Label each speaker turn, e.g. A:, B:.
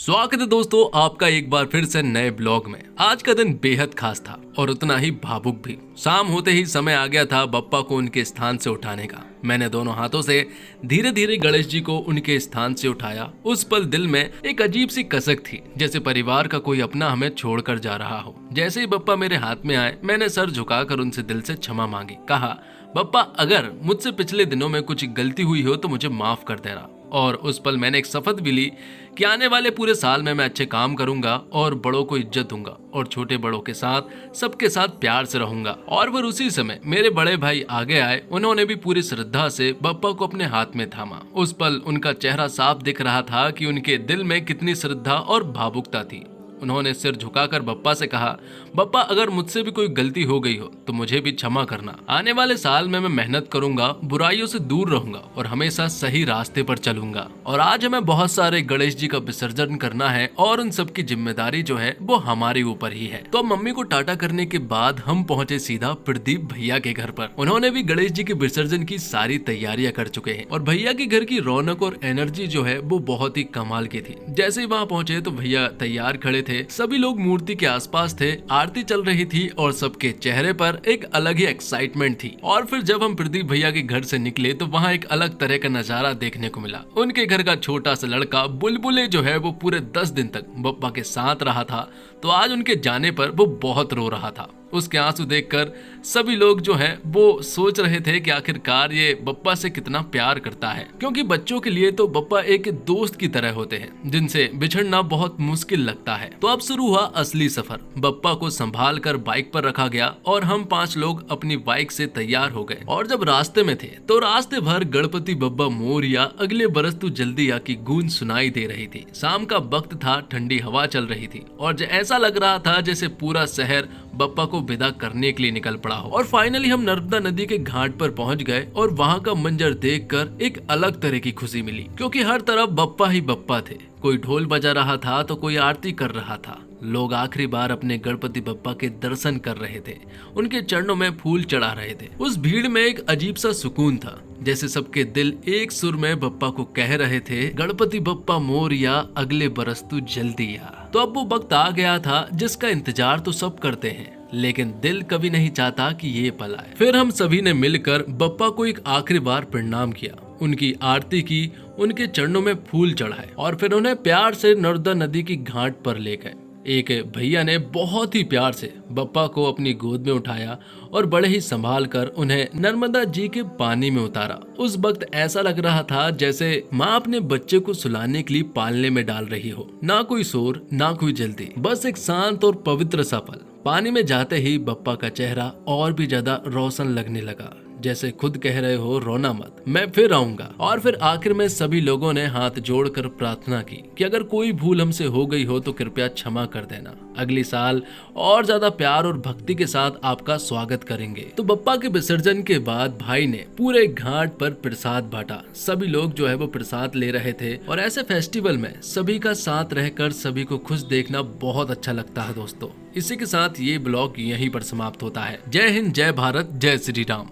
A: स्वागत है दोस्तों आपका एक बार फिर से नए ब्लॉग में। आज का दिन बेहद खास था और उतना ही भावुक भी। शाम होते ही समय आ गया था बप्पा को उनके स्थान से उठाने का। मैंने दोनों हाथों से धीरे धीरे गणेश जी को उनके स्थान से उठाया। उस पल दिल में एक अजीब सी कसक थी, जैसे परिवार का कोई अपना हमें छोड़कर जा रहा हो। जैसे ही बप्पा मेरे हाथ में आए, मैंने सर झुकाकर उनसे दिल से क्षमा मांगी। कहा, बप्पा अगर मुझसे पिछले दिनों में कुछ गलती हुई हो तो मुझे माफ कर देना। और उस पल मैंने एक शपथ भी ली कि आने वाले पूरे साल में मैं अच्छे काम करूंगा और बड़ों को इज्जत दूंगा और छोटे बड़ों के साथ सबके साथ प्यार से रहूंगा। और फिर उसी समय मेरे बड़े भाई आगे आए। उन्होंने भी पूरी श्रद्धा से बप्पा को अपने हाथ में थामा। उस पल उनका चेहरा साफ दिख रहा था कि उनके दिल में कितनी श्रद्धा और भावुकता थी। उन्होंने सिर झुकाकर बप्पा से कहा, बप्पा अगर मुझसे भी कोई गलती हो गई हो तो मुझे भी क्षमा करना। आने वाले साल में मैं मेहनत करूंगा, बुराइयों से दूर रहूंगा और हमेशा सही रास्ते पर चलूंगा। और आज हमें बहुत सारे गणेश जी का विसर्जन करना है और उन सब की जिम्मेदारी जो है वो हमारे ऊपर ही है। तो मम्मी को टाटा करने के बाद हम पहुंचे सीधा प्रदीप भैया के घर पर। उन्होंने भी गणेश जी के विसर्जन की सारी तैयारियां कर चुके हैं और भैया के घर की रौनक और एनर्जी जो है वो बहुत ही कमाल की थी। जैसे ही वहाँ पहुंचे तो भैया तैयार खड़े थे। सभी लोग मूर्ति के आसपास थे। आरती चल रही थी और सबके चेहरे पर एक अलग ही एक्साइटमेंट थी। और फिर जब हम प्रदीप भैया के घर से निकले तो वहाँ एक अलग तरह का नजारा देखने को मिला। उनके घर का छोटा सा लड़का बुलबुले जो है वो पूरे 10 दिन तक बप्पा के साथ रहा था। तो आज उनके जाने पर वो बहुत रो रहा था। उसके आंसू देखकर सभी लोग जो है वो सोच रहे थे कि आखिरकार ये बप्पा से कितना प्यार करता है, क्योंकि बच्चों के लिए तो बप्पा एक दोस्त की तरह होते हैं जिनसे बिछड़ना बहुत मुश्किल लगता है। तो अब शुरू हुआ असली सफर। बप्पा को संभाल कर बाइक पर रखा गया और हम 5 लोग अपनी बाइक से तैयार हो गए। और जब रास्ते में थे तो रास्ते भर गणपति बप्पा मोरया अगले बरस तू जल्दी आ की गूंज सुनाई दे रही थी। शाम का वक्त था, ठंडी हवा चल रही थी और ऐसा लग रहा था जैसे पूरा शहर बप्पा को विदा करने के लिए निकल पड़ा हो। और फाइनली हम नर्मदा नदी के घाट पर पहुंच गए और वहां का मंजर देखकर एक अलग तरह की खुशी मिली, क्योंकि हर तरफ बप्पा ही बप्पा थे। कोई ढोल बजा रहा था तो कोई आरती कर रहा था। लोग आखिरी बार अपने गणपति बप्पा के दर्शन कर रहे थे, उनके चरणों में फूल चढ़ा रहे थे। उस भीड़ में एक अजीब सा सुकून था, जैसे सबके दिल एक सुर में बप्पा को कह रहे थे, गणपति बप्पा मोरया अगले बरस तू जल्दी आ। तो अब वो वक्त आ गया था जिसका इंतजार तो सब करते हैं, लेकिन दिल कभी नहीं चाहता कि ये पल आए। फिर हम सभी ने मिलकर बप्पा को एक आखिरी बार प्रणाम किया, उनकी आरती की, उनके चरणों में फूल चढ़ाए और फिर उन्हें प्यार से नर्मदा नदी की घाट पर ले गए। एक भैया ने बहुत ही प्यार से बप्पा को अपनी गोद में उठाया और बड़े ही संभाल कर उन्हें नर्मदा जी के पानी में उतारा। उस वक्त ऐसा लग रहा था जैसे माँ अपने बच्चे को सुलाने के लिए पालने में डाल रही हो। ना कोई शोर, ना कोई जल्दी, बस एक शांत और पवित्र सा पल। पानी में जाते ही बप्पा का चेहरा और भी ज्यादा रोशन लगने लगा, जैसे खुद कह रहे हो, रोना मत, मैं फिर आऊंगा। और फिर आखिर में सभी लोगों ने हाथ जोड़कर प्रार्थना की कि अगर कोई भूल हमसे हो गई हो तो कृपया क्षमा कर देना। अगली साल और ज्यादा प्यार और भक्ति के साथ आपका स्वागत करेंगे। तो बप्पा के विसर्जन के बाद भाई ने पूरे घाट पर प्रसाद बांटा। सभी लोग जो है वो प्रसाद ले रहे थे और ऐसे फेस्टिवल में सभी का साथ रहकर सभी को खुश देखना बहुत अच्छा लगता है दोस्तों। इसी के साथ ये ब्लॉग यहीं पर समाप्त होता है। जय हिंद, जय भारत, जय श्री राम।